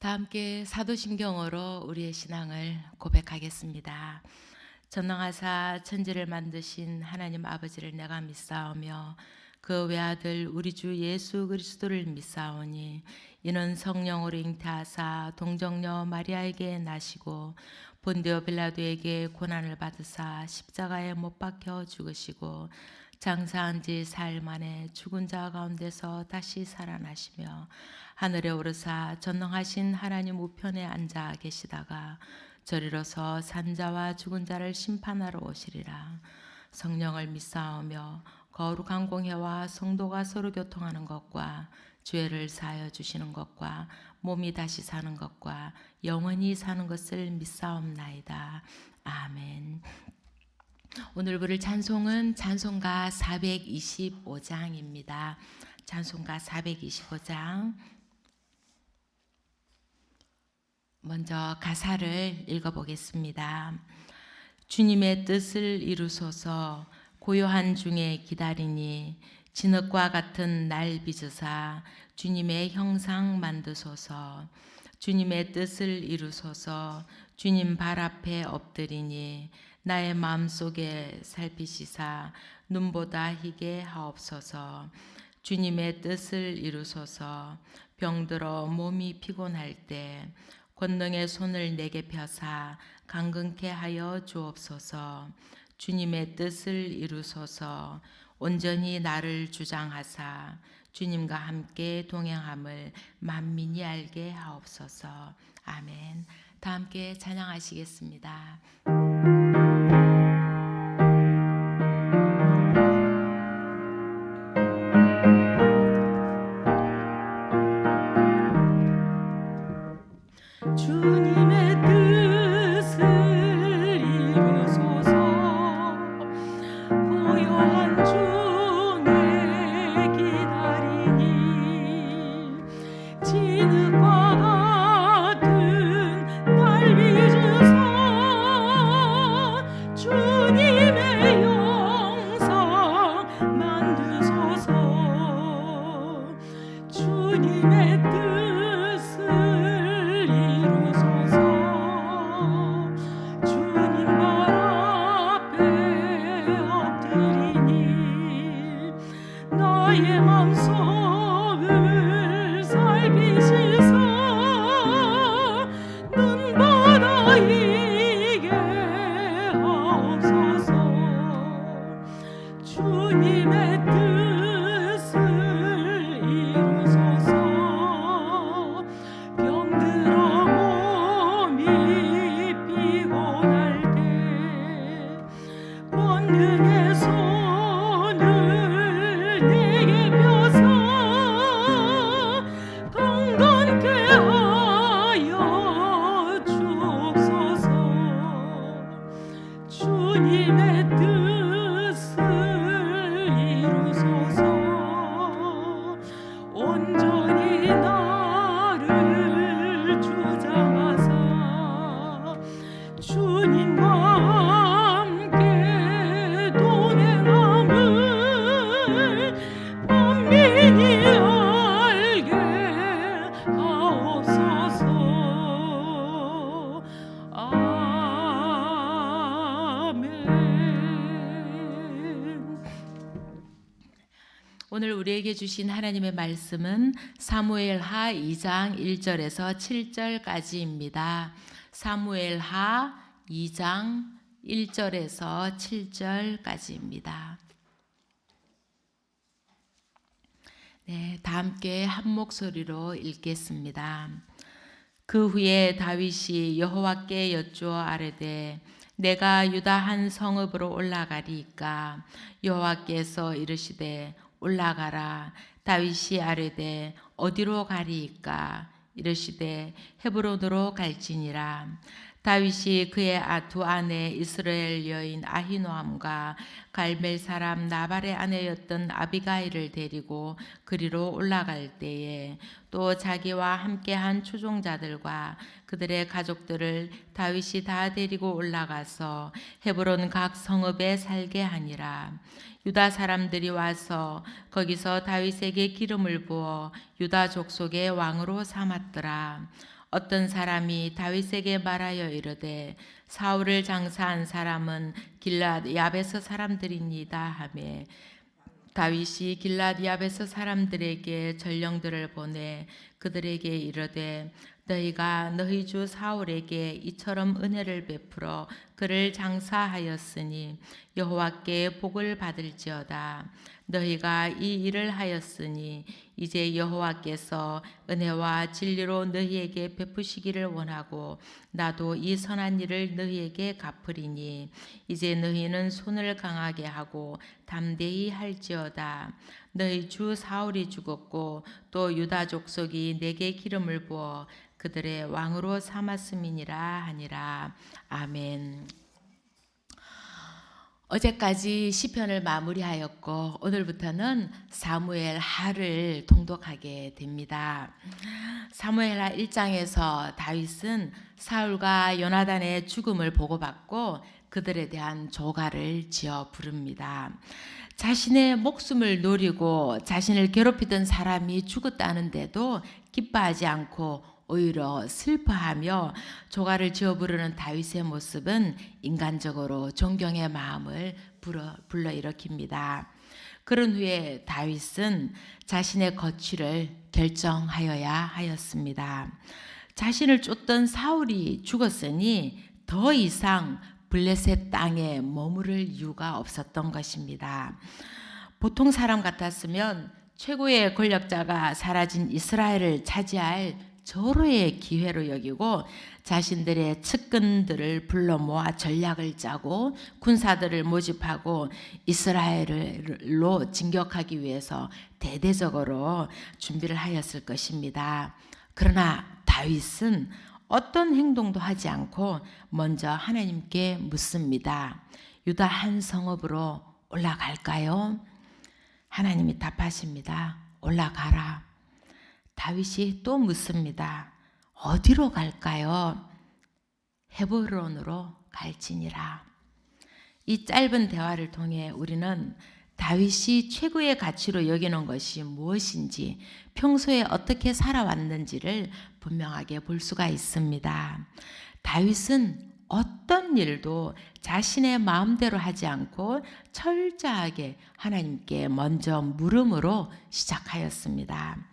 다 함께 사도신경으로 우리의 신앙을 고백하겠습니다. 전능하사 천지를 만드신 하나님 아버지를 내가 믿사오며 그 외아들 우리 주 예수 그리스도를 믿사오니 이는 성령으로 잉태하사 동정녀 마리아에게 나시고 본디오 빌라도에게 고난을 받으사 십자가에 못 박혀 죽으시고 장사한 지 사흘 만에 죽은 자 가운데서 다시 살아나시며 하늘에 오르사 전능하신 하나님 우편에 앉아 계시다가 저리로서 산자와 죽은 자를 심판하러 오시리라. 성령을 믿사오며 거룩한 공회와 성도가 서로 교통하는 것과 죄를 사하여 주시는 것과 몸이 다시 사는 것과 영원히 사는 것을 믿사옵나이다. 아멘. 오늘 부를 찬송은 찬송가 425장입니다. 찬송가 425장. 먼저 가사를 읽어보겠습니다. 주님의 뜻을 이루소서 고요한 중에 기다리니 진흙과 같은 날 빚으사 주님의 형상 만드소서. 주님의 뜻을 이루소서 주님 발 앞에 엎드리니 나의 마음속에 살피시사 눈보다 희게 하옵소서. 주님의 뜻을 이루소서 병들어 몸이 피곤할 때 권능의 손을 내게 펴사 강건케 하여 주옵소서. 주님의 뜻을 이루소서 온전히 나를 주장하사 주님과 함께 동행함을 만민이 알게 하옵소서. 아멘. 다 함께 찬양하시겠습니다. 주님의 뜻을 이루소서 고요한 중에 기다리니 진흙과 같은 날 빚으사 주님의 형상 만드소서. 주님의 뜻을 이루소서 주님 발 앞에 엎드리니 나의 맘속을 살피시사 눈보다 희게 하옵소서. 주님의 뜻을 이루소서 병들어 몸이 피곤할 때 권능의 손을 내게 펴사 강건케 하여 주옵소서. 주님의 뜻을 이루소서 온전히 나를 주장하사 주님과 함께 동행함을 만민이 알게 하옵소서. 아멘. 오늘 우리에게 주신 하나님의 말씀은 사무엘하 2장 1절에서 7절까지입니다. 사무엘하 2장 1절에서 7절까지입니다. 네, 다 함께 한 목소리로 읽겠습니다. 그 후에 다윗이 여호와께 여쭈어 아뢰되 내가 유다 한 성읍으로 올라가리이까 여호와께서 이르시되 올라가라. 다윗이 아뢰되 어디로 가리이까 이르시되 헤브론으로 갈지니라. 다윗이 그의 두 아내 이스라엘 여인 아히노함과 갈멜 사람 나발의 아내였던 아비가일을 데리고 그리로 올라갈 때에 또 자기와 함께한 추종자들과 그들의 가족들을 다윗이 다 데리고 올라가서 헤브론 각 성읍에 살게 하니라. 유다 사람들이 와서 거기서 다윗에게 기름을 부어 유다 족속의 왕으로 삼았더라. 어떤 사람이 다윗에게 말하여 이르되 사울을 장사한 사람은 길앗 야베스 사람들이니이다 하매 다윗이 길앗 야베스 사람들에게 전령들을 보내 그들에게 이르되 너희가 너희 주 사울에게 이처럼 은혜를 베풀어 그를 장사하였으니 여호와께 복을 받을지어다. 너희가 이 일을 하였으니 이제 여호와께서 은혜와 진리로 너희에게 베푸시기를 원하고 나도 이 선한 일을 너희에게 갚으리니 이제 너희는 손을 강하게 하고 담대히 할지어다. 너희 주 사울이 죽었고 또 유다 족속이 내게 기름을 부어 그들의 왕으로 삼았음이니라 하니라. 아멘. 어제까지 시편을 마무리하였고 오늘부터는 사무엘 하를 통독하게 됩니다. 사무엘 하 1장에서 다윗은 사울과 요나단의 죽음을 보고받고 그들에 대한 조가를 지어 부릅니다. 자신의 목숨을 노리고 자신을 괴롭히던 사람이 죽었다는데도 기뻐하지 않고 오히려 슬퍼하며 조가를 지어 부르는 다윗의 모습은 인간적으로 존경의 마음을 불러일으킵니다. 그런 후에 다윗은 자신의 거취를 결정하여야 하였습니다. 자신을 쫓던 사울이 죽었으니 더 이상 블레셋 땅에 머무를 이유가 없었던 것입니다. 보통 사람 같았으면 최고의 권력자가 사라진 이스라엘을 차지할 절호의 기회로 여기고 자신들의 측근들을 불러 모아 전략을 짜고 군사들을 모집하고 이스라엘로 진격하기 위해서 대대적으로 준비를 하였을 것입니다. 그러나 다윗은 어떤 행동도 하지 않고 먼저 하나님께 묻습니다. 유다 한 성읍으로 올라갈까요? 하나님이 답하십니다. 올라가라. 다윗이 또 묻습니다. 어디로 갈까요? 헤브론으로 갈지니라. 이 짧은 대화를 통해 우리는 다윗이 최고의 가치로 여기는 것이 무엇인지 평소에 어떻게 살아왔는지를 분명하게 볼 수가 있습니다. 다윗은 어떤 일도 자신의 마음대로 하지 않고 철저하게 하나님께 먼저 물음으로 시작하였습니다.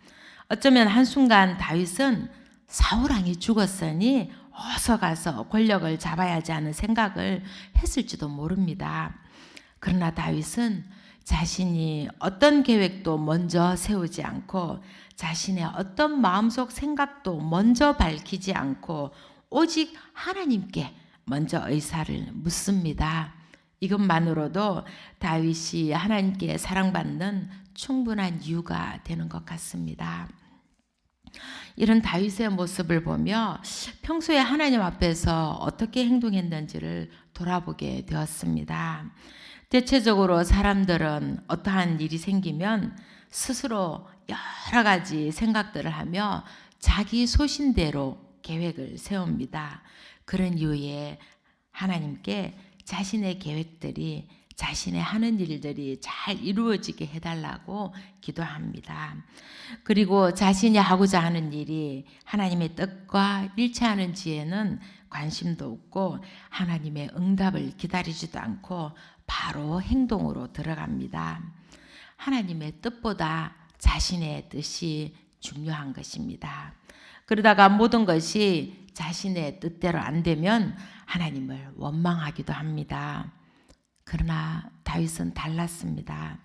어쩌면 한순간 다윗은 사울왕이 죽었으니 어서 가서 권력을 잡아야지 하는 생각을 했을지도 모릅니다. 그러나 다윗은 자신이 어떤 계획도 먼저 세우지 않고 자신의 어떤 마음속 생각도 먼저 밝히지 않고 오직 하나님께 먼저 의사를 묻습니다. 이것만으로도 다윗이 하나님께 사랑받는 충분한 이유가 되는 것 같습니다. 이런 다윗의 모습을 보며 평소에 하나님 앞에서 어떻게 행동했는지를 돌아보게 되었습니다. 대체적으로 사람들은 어떠한 일이 생기면 스스로 여러 가지 생각들을 하며 자기 소신대로 계획을 세웁니다. 그런 이유에 하나님께 자신의 계획들이 자신의 하는 일들이 잘 이루어지게 해달라고 기도합니다. 그리고 자신이 하고자 하는 일이 하나님의 뜻과 일치하는지에는 관심도 없고 하나님의 응답을 기다리지도 않고 바로 행동으로 들어갑니다. 하나님의 뜻보다 자신의 뜻이 중요한 것입니다. 그러다가 모든 것이 자신의 뜻대로 안 되면 하나님을 원망하기도 합니다. 그러나 다윗은 달랐습니다.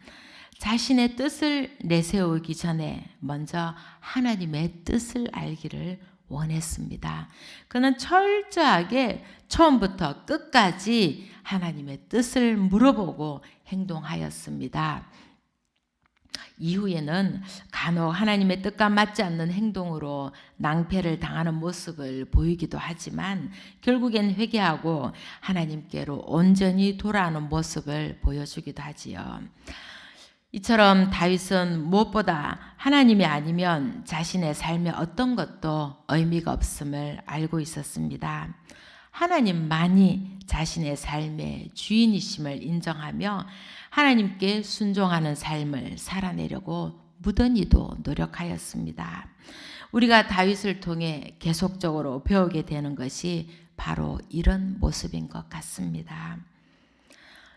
자신의 뜻을 내세우기 전에 먼저 하나님의 뜻을 알기를 원했습니다. 그는 철저하게 처음부터 끝까지 하나님의 뜻을 물어보고 행동하였습니다. 이후에는 간혹 하나님의 뜻과 맞지 않는 행동으로 낭패를 당하는 모습을 보이기도 하지만 결국엔 회개하고 하나님께로 온전히 돌아오는 모습을 보여주기도 하지요. 이처럼 다윗은 무엇보다 하나님이 아니면 자신의 삶의 어떤 것도 의미가 없음을 알고 있었습니다. 하나님만이 자신의 삶의 주인이심을 인정하며 하나님께 순종하는 삶을 살아내려고 무던히도 노력하였습니다. 우리가 다윗을 통해 계속적으로 배우게 되는 것이 바로 이런 모습인 것 같습니다.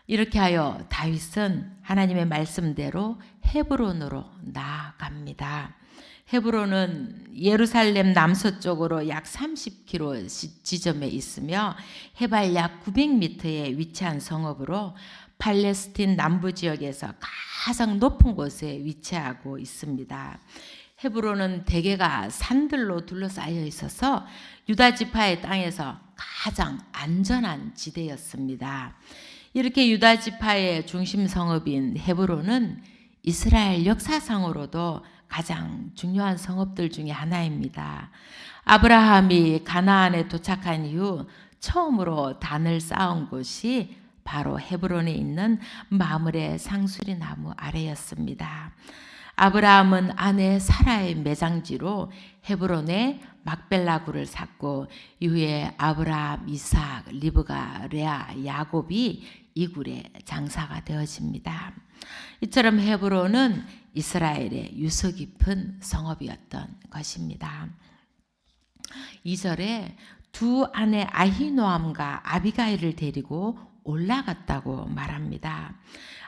이렇게 하여 다윗은 하나님의 말씀대로 헤브론으로 나아갑니다. 헤브론은 예루살렘 남서쪽으로 약 30km 지점에 있으며 해발 약 900m에 위치한 성읍으로 팔레스틴 남부 지역에서 가장 높은 곳에 위치하고 있습니다. 헤브론은 대개가 산들로 둘러싸여 있어서 유다 지파의 땅에서 가장 안전한 지대였습니다. 이렇게 유다 지파의 중심 성읍인 헤브론은 이스라엘 역사상으로도 가장 중요한 성읍들 중에 하나입니다. 아브라함이 가나안에 도착한 이후 처음으로 단을 쌓은 곳이 바로 헤브론에 있는 마므레 상수리 나무 아래였습니다. 아브라함은 아내 사라의 매장지로 헤브론에 막벨라굴을 샀고 이후에 아브라함, 이삭, 리브가, 레아, 야곱이 이 굴의 장사가 되어집니다. 이처럼 헤브론은 이스라엘의 유서 깊은 성읍이었던 것입니다. 2절에 두 아내 아히노암과 아비가일을 데리고 올라갔다고 말합니다.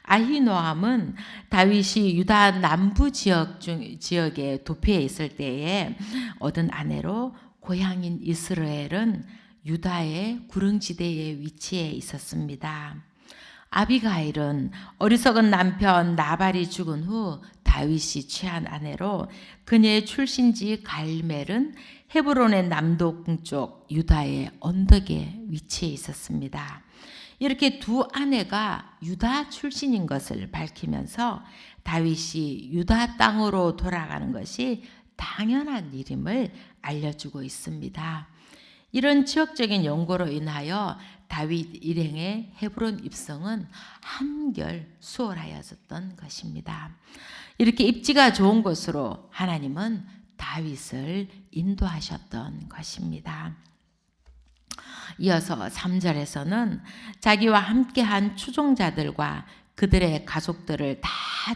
아히노암은 다윗이 유다 남부 지역에 도피해 있을 때에 얻은 아내로 고향인 이스라엘은 유다의 구릉지대에 위치해 있었습니다. 아비가일은 어리석은 남편 나발이 죽은 후 다윗이 취한 아내로 그녀의 출신지 갈멜은 헤브론의 남동쪽 유다의 언덕에 위치해 있었습니다. 이렇게 두 아내가 유다 출신인 것을 밝히면서 다윗이 유다 땅으로 돌아가는 것이 당연한 일임을 알려주고 있습니다. 이런 지역적인 연고로 인하여 다윗 일행의 헤브론 입성은 한결 수월하였던 것입니다. 이렇게 입지가 좋은 곳으로 하나님은 다윗을 인도하셨던 것입니다. 이어서 3절에서는 자기와 함께한 추종자들과 그들의 가족들을 다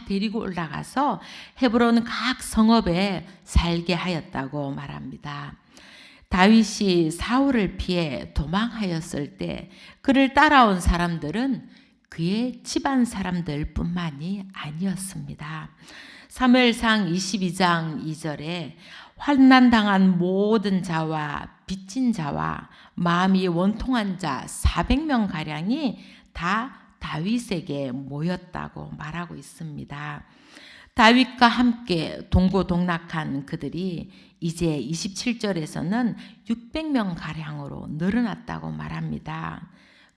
데리고 올라가서 헤브론 각 성읍에 살게 하였다고 말합니다. 다윗이 사울을 피해 도망하였을 때 그를 따라온 사람들은 그의 집안 사람들 뿐만이 아니었습니다. 사무엘상 22장 2절에 환난당한 모든 자와 빚진 자와 마음이 원통한 자 400명가량이 다 다윗에게 모였다고 말하고 있습니다. 다윗과 함께 동고동락한 그들이 이제 27절에서는 600명가량으로 늘어났다고 말합니다.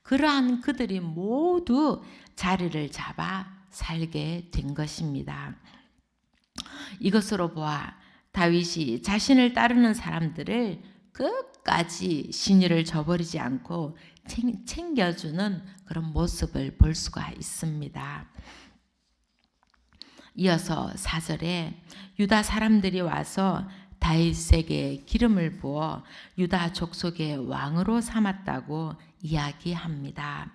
그러한 그들이 모두 자리를 잡아 살게 된 것입니다. 이것으로 보아 다윗이 자신을 따르는 사람들을 끝까지 신의를 저버리지 않고 챙겨주는 그런 모습을 볼 수가 있습니다. 이어서 4절에 유다 사람들이 와서 다윗에게 기름을 부어 유다 족속의 왕으로 삼았다고 이야기합니다.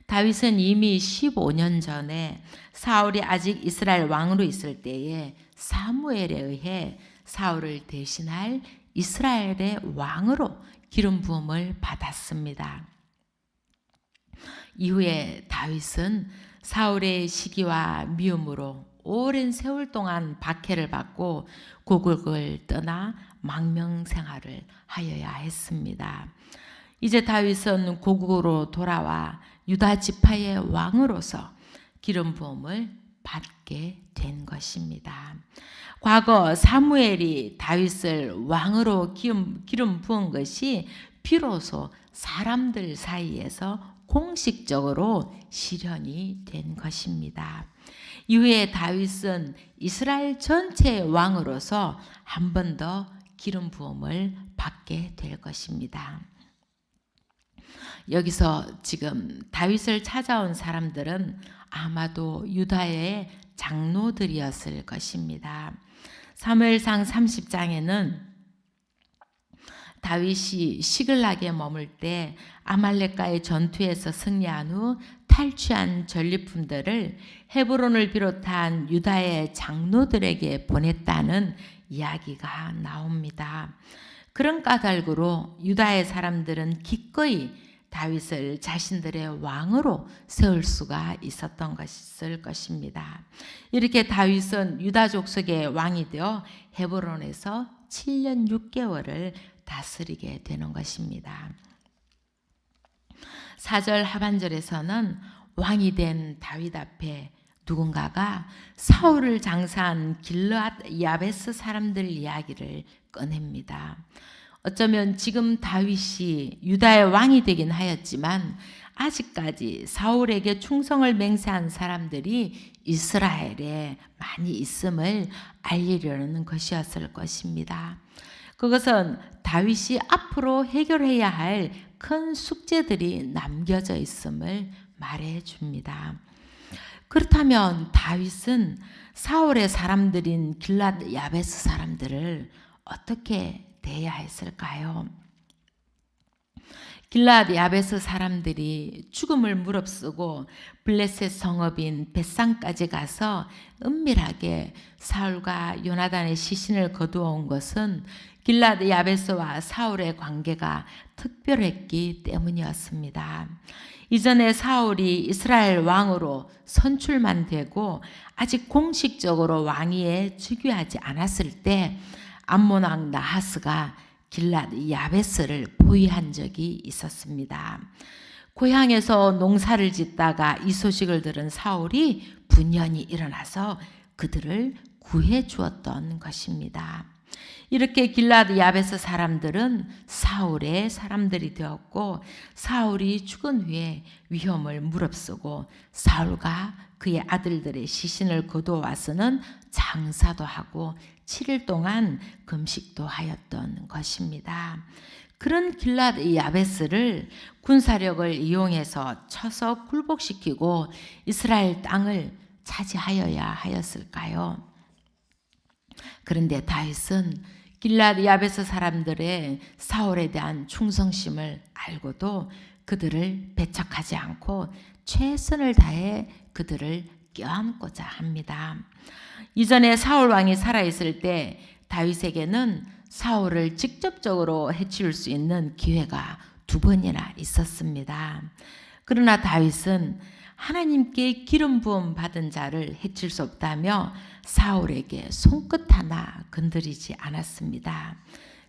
다윗은 이미 15년 전에 사울이 아직 이스라엘 왕으로 있을 때에 사무엘에 의해 사울을 대신할 이스라엘의 왕으로 기름 부음을 받았습니다. 이후에 다윗은 사울의 시기와 미움으로 오랜 세월 동안 박해를 받고 고국을 떠나 망명 생활을 하여야 했습니다. 이제 다윗은 고국으로 돌아와 유다 지파의 왕으로서 기름 부음을 받게 된 것입니다. 과거 사무엘이 다윗을 왕으로 기름 부은 것이 비로소 사람들 사이에서 공식적으로 실현이 된 것입니다. 이후에 다윗은 이스라엘 전체의 왕으로서 한 번 더 기름 부음을 받게 될 것입니다. 여기서 지금 다윗을 찾아온 사람들은 아마도 유다의 장로들이었을 것입니다. 사무엘상 30장에는 다윗이 시글락에 머물 때 아말렉과의 전투에서 승리한 후 탈취한 전리품들을 헤브론을 비롯한 유다의 장로들에게 보냈다는 이야기가 나옵니다. 그런 까닭으로 유다의 사람들은 기꺼이 다윗을 자신들의 왕으로 세울 수가 있었던 것일 것입니다. 이렇게 다윗은 유다 족속의 왕이 되어 헤브론에서 7년 6개월을 다스리게 되는 것입니다. 4절 하반절에서는 왕이 된 다윗 앞에 누군가가 사울을 장사한 길르앗 야베스 사람들 이야기를 꺼냅니다. 어쩌면 지금 다윗이 유다의 왕이 되긴 하였지만 아직까지 사울에게 충성을 맹세한 사람들이 이스라엘에 많이 있음을 알리려는 것이었을 것입니다. 그것은 다윗이 앞으로 해결해야 할 큰 숙제들이 남겨져 있음을 말해 줍니다. 그렇다면 다윗은 사울의 사람들인 길앗 야베스 사람들을 어떻게 대해야 했을까요? 길앗 야베스 사람들이 죽음을 무릅쓰고 블레셋 성읍인 벳산까지 가서 은밀하게 사울과 요나단의 시신을 거두어온 것은 길앗 야베스와 사울의 관계가 특별했기 때문이었습니다. 이전에 사울이 이스라엘 왕으로 선출만 되고 아직 공식적으로 왕위에 즉위하지 않았을 때 암몬 왕 나하스가 길앗 야베스를 포위한 적이 있었습니다. 고향에서 농사를 짓다가 이 소식을 들은 사울이 분연히 일어나서 그들을 구해 주었던 것입니다. 이렇게 길앗 야베스 사람들은 사울의 사람들이 되었고 사울이 죽은 후에 위험을 무릅쓰고 사울과 그의 아들들의 시신을 거두어와서는 장사도 하고 7일 동안 금식도 하였던 것입니다. 그런 길앗 야베스를 군사력을 이용해서 쳐서 굴복시키고 이스라엘 땅을 차지하여야 하였을까요? 그런데 다윗은 길앗 야베스 사람들의 사울에 대한 충성심을 알고도 그들을 배척하지 않고 최선을 다해 그들을 껴안고자 합니다. 이전에 사울 왕이 살아있을 때 다윗에게는 사울을 직접적으로 해치울 수 있는 기회가 2번이나 있었습니다. 그러나 다윗은 하나님께 기름 부음 받은 자를 해칠 수 없다며 사울에게 손끝 하나 건드리지 않았습니다.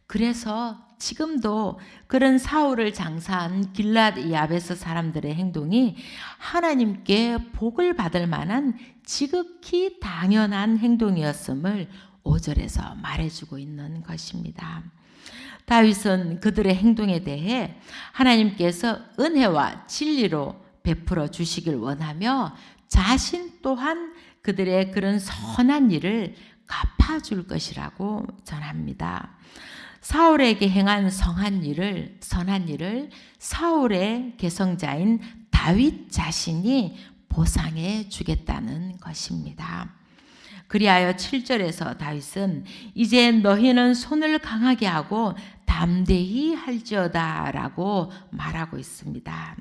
그래서 지금도 그런 사울을 장사한 길앗 야베스 사람들의 행동이 하나님께 복을 받을 만한 지극히 당연한 행동이었음을 5절에서 말해주고 있는 것입니다. 다윗은 그들의 행동에 대해 하나님께서 은혜와 진리로 베풀어 주시길 원하며 자신 또한 그들의 그런 선한 일을 갚아줄 것이라고 전합니다. 사울에게 행한 선한 일을 사울의 계성자인 다윗 자신이 보상해 주겠다는 것입니다. 그리하여 7절에서 다윗은 이제 너희는 손을 강하게 하고 담대히 할지어다 라고 말하고 있습니다.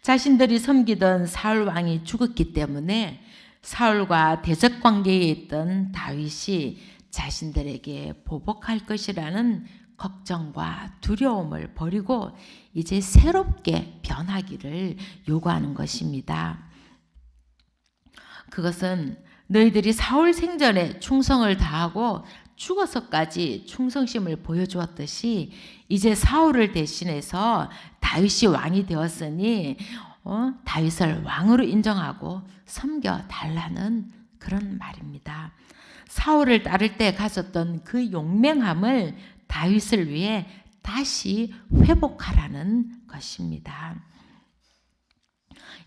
자신들이 섬기던 사울 왕이 죽었기 때문에 사울과 대적 관계에 있던 다윗이 자신들에게 보복할 것이라는 걱정과 두려움을 버리고 이제 새롭게 변하기를 요구하는 것입니다. 그것은 너희들이 사울 생전에 충성을 다하고 죽어서까지 충성심을 보여주었듯이 이제 사울을 대신해서 다윗이 왕이 되었으니 다윗을 왕으로 인정하고 섬겨달라는 그런 말입니다. 사울을 따를 때 가졌던 그 용맹함을 다윗을 위해 다시 회복하라는 것입니다.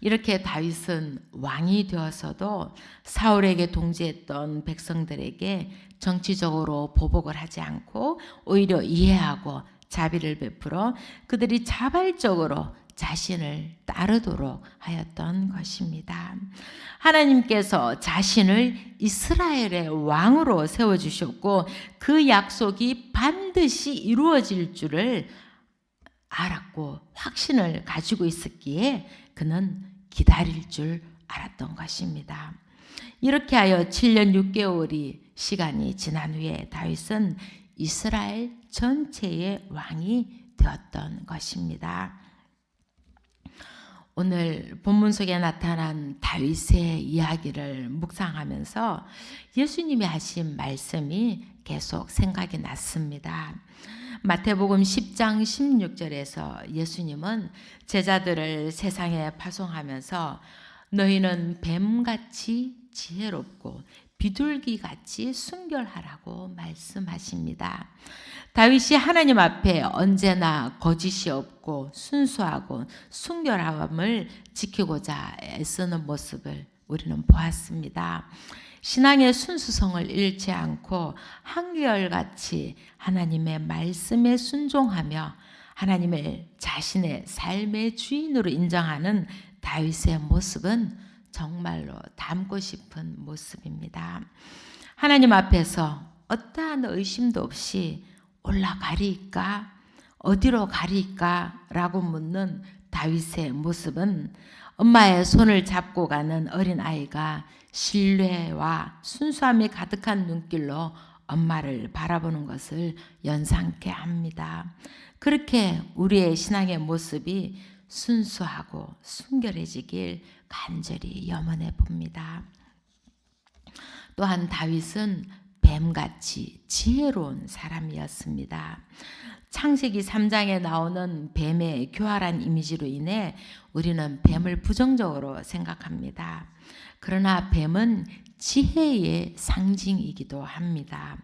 이렇게 다윗은 왕이 되어서도 사울에게 동지했던 백성들에게 정치적으로 보복을 하지 않고 오히려 이해하고 자비를 베풀어 그들이 자발적으로 자신을 따르도록 하였던 것입니다. 하나님께서 자신을 이스라엘의 왕으로 세워주셨고 그 약속이 반드시 이루어질 줄을 알았고 확신을 가지고 있었기에 그는 기다릴 줄 알았던 것입니다. 이렇게 하여 7년 6개월이 시간이 지난 후에 다윗은 이스라엘 전체의 왕이 되었던 것입니다. 오늘 본문 속에 나타난 다윗의 이야기를 묵상하면서 예수님이 하신 말씀이 계속 생각이 났습니다. 마태복음 10장 16절에서 예수님은 제자들을 세상에 파송하면서 너희는 뱀같이 지혜롭고 비둘기같이 순결하라고 말씀하십니다. 다윗이 하나님 앞에 언제나 거짓이 없고 순수하고 순결함을 지키고자 애쓰는 모습을 우리는 보았습니다. 신앙의 순수성을 잃지 않고 한결같이 하나님의 말씀에 순종하며 하나님을 자신의 삶의 주인으로 인정하는 다윗의 모습은 정말로 닮고 싶은 모습입니다. 하나님 앞에서 어떠한 의심도 없이 올라가리까? 어디로 가리까? 라고 묻는 다윗의 모습은 엄마의 손을 잡고 가는 어린아이가 신뢰와 순수함이 가득한 눈길로 엄마를 바라보는 것을 연상케 합니다. 그렇게 우리의 신앙의 모습이 순수하고 순결해지길 간절히 염원해 봅니다. 또한 다윗은 뱀같이 지혜로운 사람이었습니다. 창세기 3장에 나오는 뱀의 교활한 이미지로 인해 우리는 뱀을 부정적으로 생각합니다. 그러나 뱀은 지혜의 상징이기도 합니다.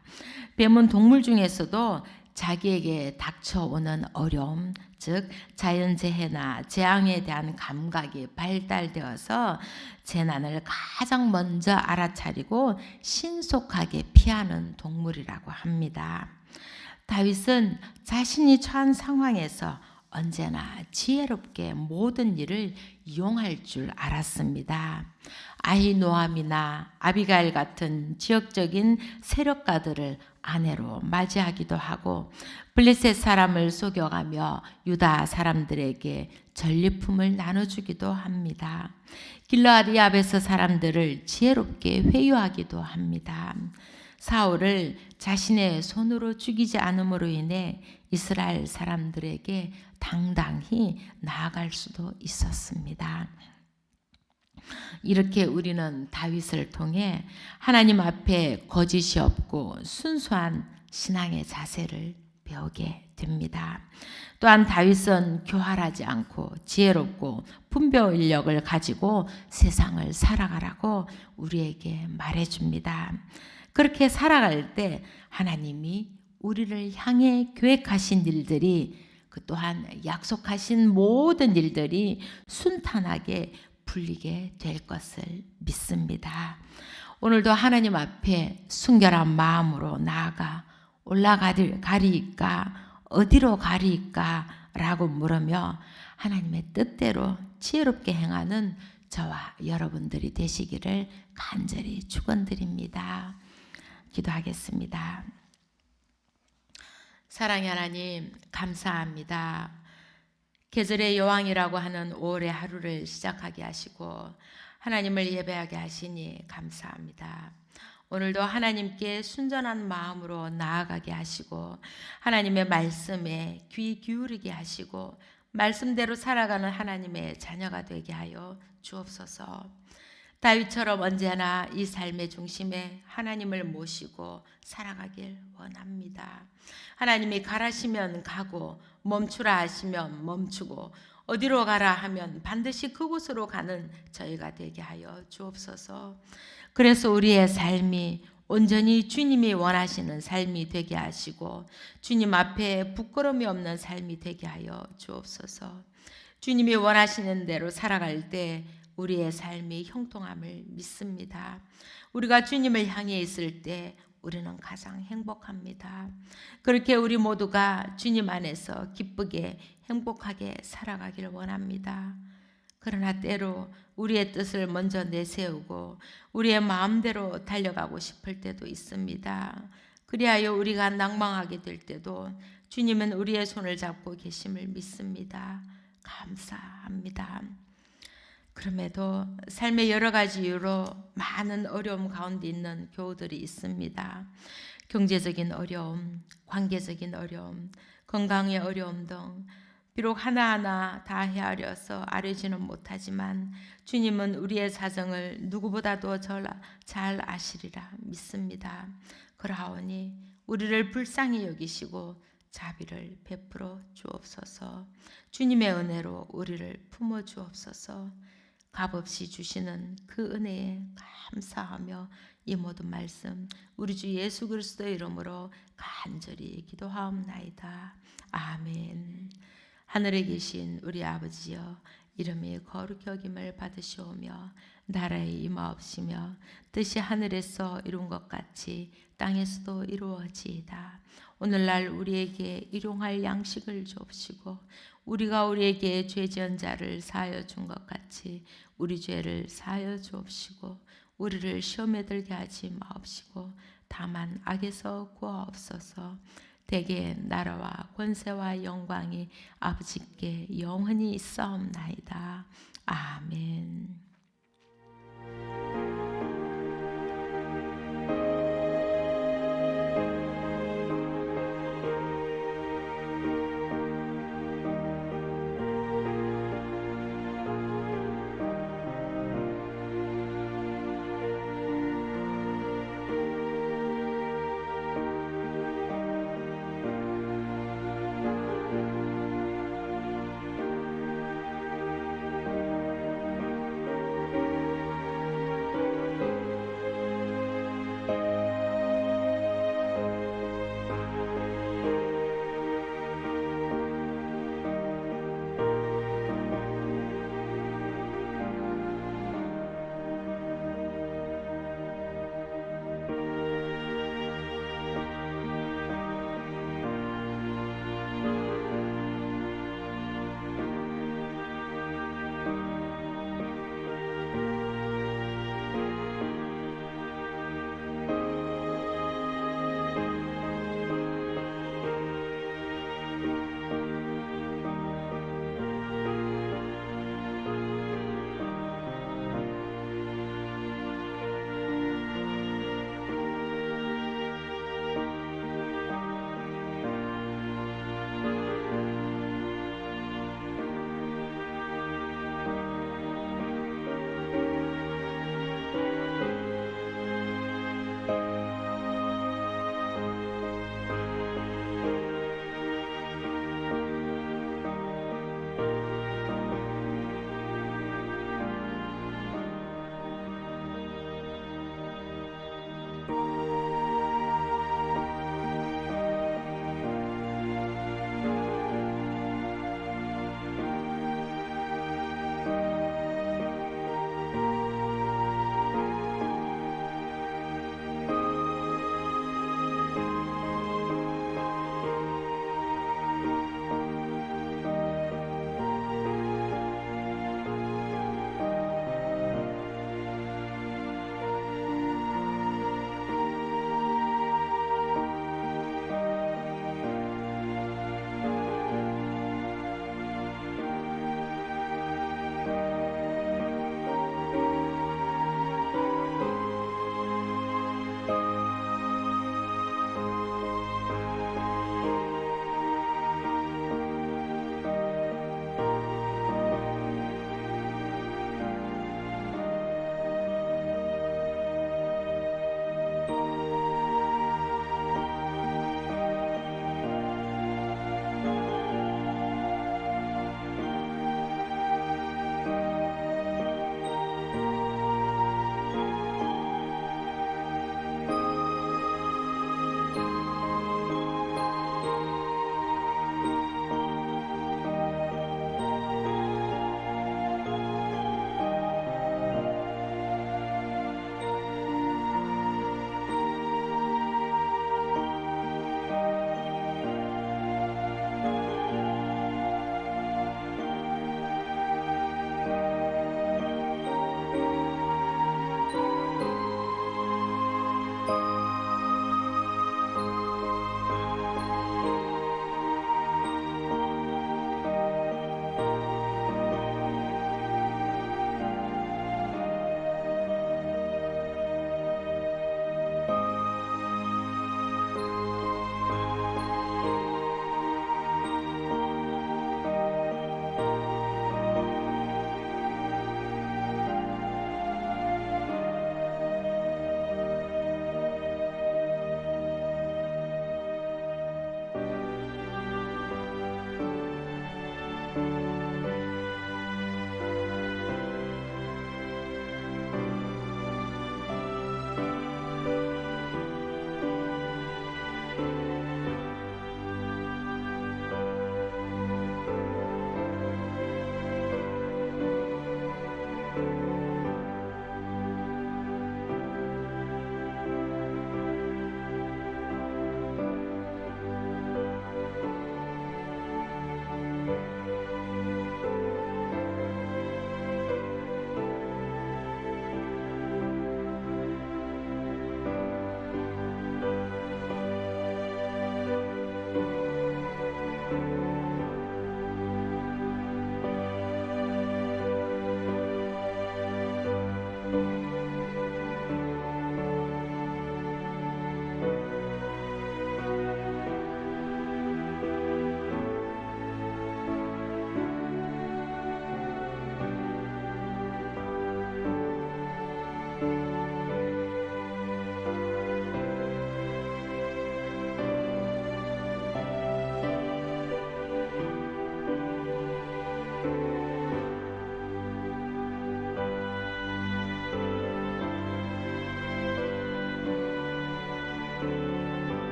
뱀은 동물 중에서도 자기에게 닥쳐오는 어려움, 즉 자연재해나 재앙에 대한 감각이 발달되어서 재난을 가장 먼저 알아차리고 신속하게 피하는 동물이라고 합니다. 다윗은 자신이 처한 상황에서 언제나 지혜롭게 모든 일을 이용할 줄 알았습니다. 아히노암이나 아비가일 같은 지역적인 세력가들을 아내로 맞이하기도 하고 블레셋 사람을 속여가며 유다 사람들에게 전리품을 나눠주기도 합니다. 길르앗 야베스 사람들을 지혜롭게 회유하기도 합니다. 사울을 자신의 손으로 죽이지 않음으로 인해 이스라엘 사람들에게 당당히 나아갈 수도 있었습니다. 이렇게 우리는 다윗을 통해 하나님 앞에 거짓이 없고 순수한 신앙의 자세를 배우게 됩니다. 또한 다윗은 교활하지 않고 지혜롭고 분별력을 가지고 세상을 살아가라고 우리에게 말해줍니다. 그렇게 살아갈 때 하나님이 우리를 향해 계획하신 일들이 그 또한 약속하신 모든 일들이 순탄하게 풀리게 될 것을 믿습니다. 오늘도 하나님 앞에 순결한 마음으로 나아가 올라가리까 어디로 가리까 라고 물으며 하나님의 뜻대로 지혜롭게 행하는 저와 여러분들이 되시기를 간절히 축원드립니다. 기도하겠습니다. 사랑의 하나님 감사합니다. 계절의 여왕이라고 하는 5월의 하루를 시작하게 하시고 하나님을 예배하게 하시니 감사합니다. 오늘도 하나님께 순전한 마음으로 나아가게 하시고 하나님의 말씀에 귀 기울이게 하시고 말씀대로 살아가는 하나님의 자녀가 되게 하여 주옵소서. 다윗처럼 언제나 이 삶의 중심에 하나님을 모시고 살아가길 원합니다. 하나님이 가라시면 가고 멈추라 하시면 멈추고 어디로 가라 하면 반드시 그곳으로 가는 저희가 되게 하여 주옵소서. 그래서 우리의 삶이 온전히 주님이 원하시는 삶이 되게 하시고 주님 앞에 부끄러움이 없는 삶이 되게 하여 주옵소서. 주님이 원하시는 대로 살아갈 때 우리의 삶이 형통함을 믿습니다. 우리가 주님을 향해 있을 때 우리는 가장 행복합니다. 그렇게 우리 모두가 주님 안에서 기쁘게 행복하게 살아가길 원합니다. 그러나 때로 우리의 뜻을 먼저 내세우고 우리의 마음대로 달려가고 싶을 때도 있습니다. 그리하여 우리가 낭망하게 될 때도 주님은 우리의 손을 잡고 계심을 믿습니다. 감사합니다. 그럼에도 삶의 여러 가지 이유로 많은 어려움 가운데 있는 교우들이 있습니다. 경제적인 어려움, 관계적인 어려움, 건강의 어려움 등 비록 하나하나 다 헤아려서 아뢰지는 못하지만 주님은 우리의 사정을 누구보다도 잘 아시리라 믿습니다. 그러하오니 우리를 불쌍히 여기시고 자비를 베풀어 주옵소서. 주님의 은혜로 우리를 품어 주옵소서. 값없이 주시는 그 은혜에 감사하며 이 모든 말씀 우리 주 예수 그리스도의 이름으로 간절히 기도하옵나이다. 아멘. 하늘에 계신 우리 아버지여, 이름이 거룩히 여김을 받으시오며 나라에 임하옵시며 뜻이 하늘에서 이룬 것 같이 땅에서도 이루어지이다. 오늘날 우리에게 일용할 양식을 주옵시고 우리가 우리에게 죄 지은 자를 사하여 준 것 같이 우리 죄를 사하여 주옵시고 우리를 시험에 들게 하지 마옵시고 다만 악에서 구하옵소서. 대개 나라와 권세와 영광이 아버지께 영원히 있사옵나이다. 아멘.